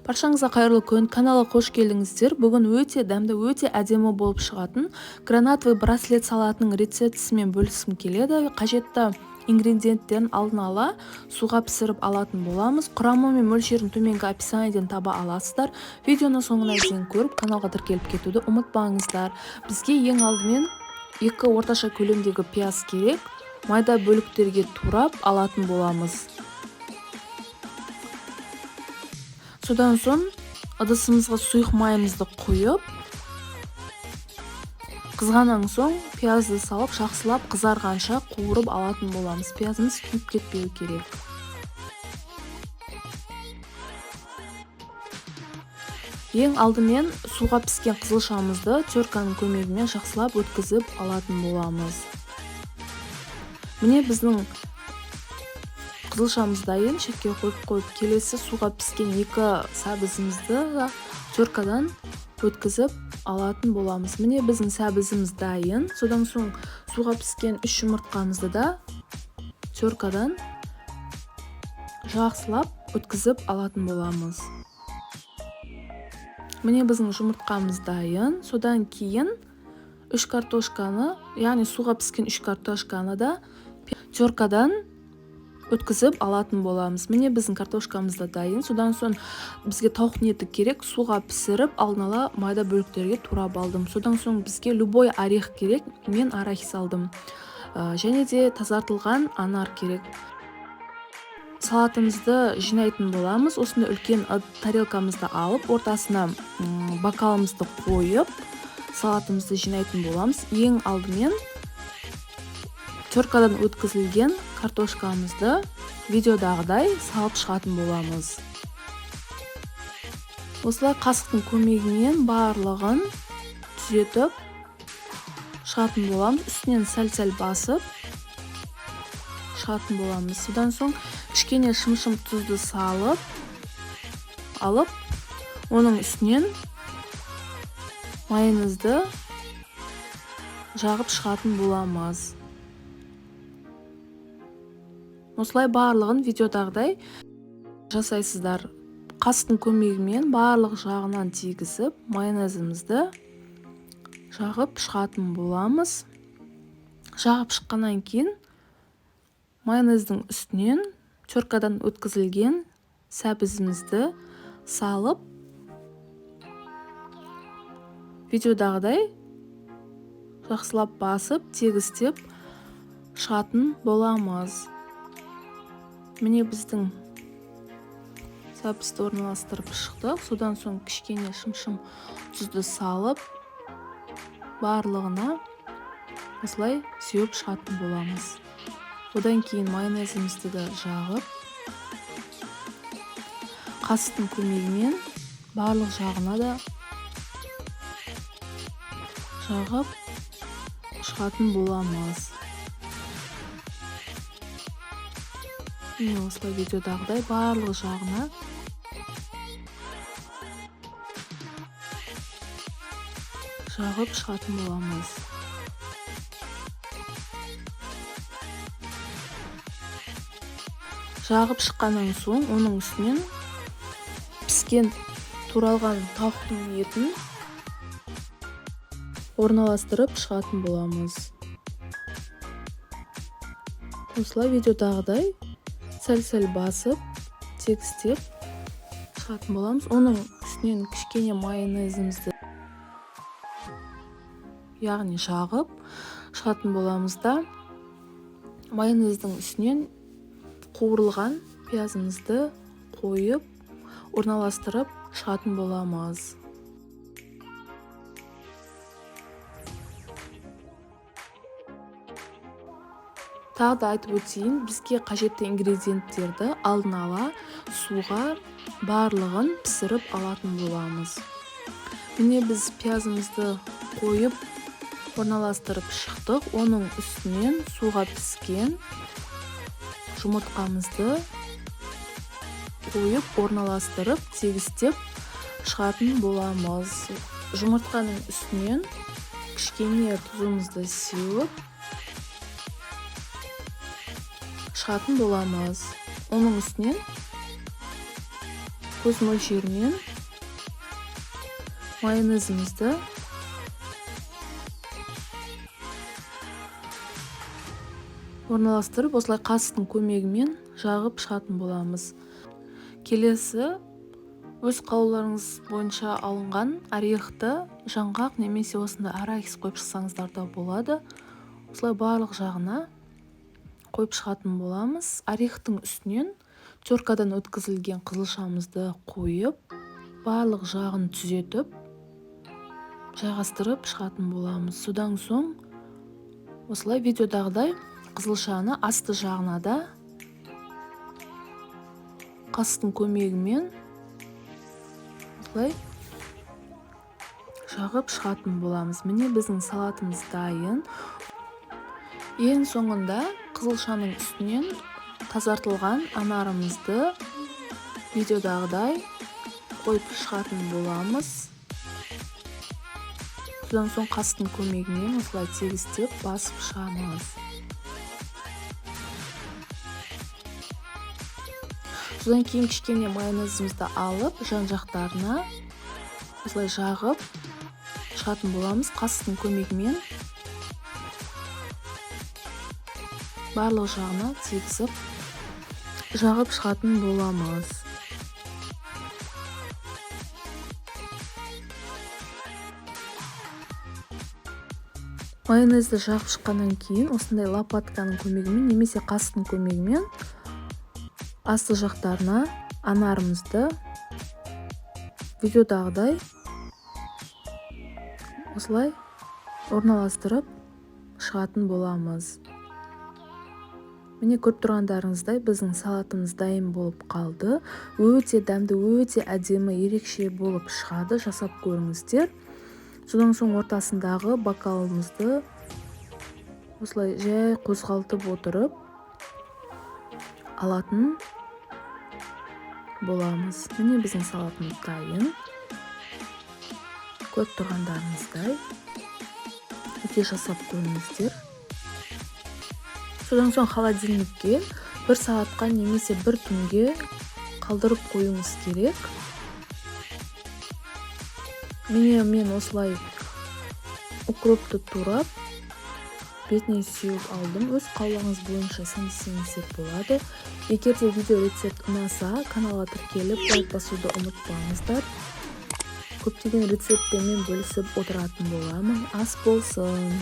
Баршаңызға қайырлы күн, каналға қош келдіңіздер. Бүгін өте дәмді, өте әдемі болып шығатын гранатовый браслет салатының рецептісімен бөліскім келеді. Қажетті ингредиенттерін алдын ала суға пісіріп алатын боламыз. Құрамы мен мөлшерін төменгі описаниеден таба аласыздар. Видеоны соңына дейін көріп, каналға тіркеліп кетуді ұмытпаңыздар. Бізге ең алдымен 2 орташа көлемдегі пияз керек. Майда бөліктерге турап алатын боламыз. Содан соң ыдысымызға сұйық майымызды қойып, қызғаннан соң пиязды салып, жақсылап қызарғанша қуырып алатын боламыз. Пиязымыз күйіп кетпеу керек. Ең алдымен суға піскен қызылшамызды терканың көмегімен жақсылап өткізіп алатын боламыз. Міне біздің қызылшамыз дайын, шетке қойып келесі суға піскен 2 сәбізімізді теркадан өткізіп алатын боламыз. Міне біздің сәбізіміз дайын. Содан соң суға піскен 3 жұмыртқамызды да теркадан жақсылап өткізіп алатын боламыз. Міне біздің жұмыртқамыз дайын. Содан кейін 3 картошканы, яғни суға піскен 3 картошканы да теркадан өткізіп алатын боламыз. Міне біздің картошкамыз да дайын. Содан соң бізге тауық еті керек. Суға пісіріп, алдын ала майда бөліктерге турап алдым. Содан соң бізге любой орех керек. Мен арахис алдым. Және де тазартылған анар керек. Салатымызды жинайтын боламыз. Осында үлкен тарелкамызды алып, ортасына бокалымызды қойып, салатымызды жинайтын боламыз. Ең алдымен теркадан өткізілген картошкамызды видеодағыдай салып шығатын боламыз. Осылай қасықтың көмегімен барлығын түзетіп шығатын боламыз. Үстінен сәл-сәл басып шығатын боламыз. Содан соң кішкене шым-шым тұзды салып, алып, оның үстінен майонезді жағып шығатын боламыз. Осылай барлығын видеодағыдай жасайсыздар. Қасықтың көмегімен барлық жағынан тигізіп, майонезімізді жағып шығатын боламыз. Жағып шыққаннан кейін майонездің үстінен теркадан өткізілген сәбізімізді салып, видеодағыдай жақсылап басып, тегістеп шығатын боламыз. Міне біздің сәбізді орналастырып шықтық. Содан соң кішкене шым-шым тұзды салып, барлығына осылай сеуіп шығатын боламыз. Одан кейін майонезімізді де жағып, қасықтың көмегімен барлық жағына да жағып шығатын боламыз. Міне осылай видеодағыдай барлық жағына жағып шығатын боламыз. Жағып шыққаннан соң оның үстінен піскен туралған тауықтың етін орналастырып шығатын боламыз. Осылай видеодағыдай сәл-сәл басып, тегістеп шығатын боламыз. Оның үстінен кішкене майонезімізді, яғни жағып шығатын боламыз да, майонездің үстінен қуырылған пиязымызды қойып, орналастырып шығатын боламыз. Тағы да айтып өтейін, бізге қажетті ингредиенттерді алдын ала суға барлығын пісіріп алатын боламыз. Міне біз пиязымызды қойып, орналастырып шықтық. Оның үстінен суға піскен жұмыртқамызды қойып, орналастырып, тегістеп шығатын боламыз. Жұмыртқаның үстінен кішкене тұзымызды сеуіп шығатын боламыз. Оның үстінен көз мөлшерімен майонезімізді орналастырып, осылай қасықтың көмегімен жағып шығатын боламыз. Келесі, өз қалауларыңыз бойынша алынған орехты жаңғақ немесе осында арахис қойып шықсаңыздар да болады. Осылай барлық жағына қойып шығатын боламыз. Орехтің үстінен теркадан өткізілген қызылшамызды қойып, барлық жағын түзетіп, жайғастырып шығатын боламыз. Содан соң осылай видеодағыдай қызылшаны асты жағына да қасықтың көмегімен осылай жағып шығатын боламыз. Міне біздің салатымыз дайын. Ең соңында қызылшаның үстінен тазартылған анарымызды видеодағыдай қойып шығатын боламыз. Содан соң қасықтың көмегімен осылай тегістеп басып шығамыз. Содан кейін кішкене майонезімізді алып, жан-жақтарына осылай жағып шығатын боламыз. Қасықтың көмегімен барлық жағына тегізіп жағып шығатын боламыз. Майонезді жағып шыққаннан кейін осындай лопатканың көмегімен немесе қасықтың көмегімен асты жақтарына анарымызды видеодағыдай осылай орналастырып шығатын боламыз. Міне көріп тұрғандарыңыздай біздің салатымыз дайын болып қалды. Өте дәмді, өте әдемі, ерекше болып шығады. Жасап көріңіздер. Содан соң ортасындағы бокалымызды осылай жай қозғалтып отырып алатын боламыз. Міне біздің салатымыз дайын. Көріп тұрғандарыңыздай өте жасап көріңіздер. Содан соң холодильникке 1 сағатқа немесе 1 түнге қалдырып қоюыңыз керек. Мен осылай укропты турап, бетіне сеуіп алдым. Өз қалауыңыз бойынша сәндесеңіздер болады. Егер де видео рецепт ұнаса, каналға тіркеліп, лайк басуды ұмытпаңыздар. Көптеген рецепттермен бөлісіп отыратын боламын. Ас болсын!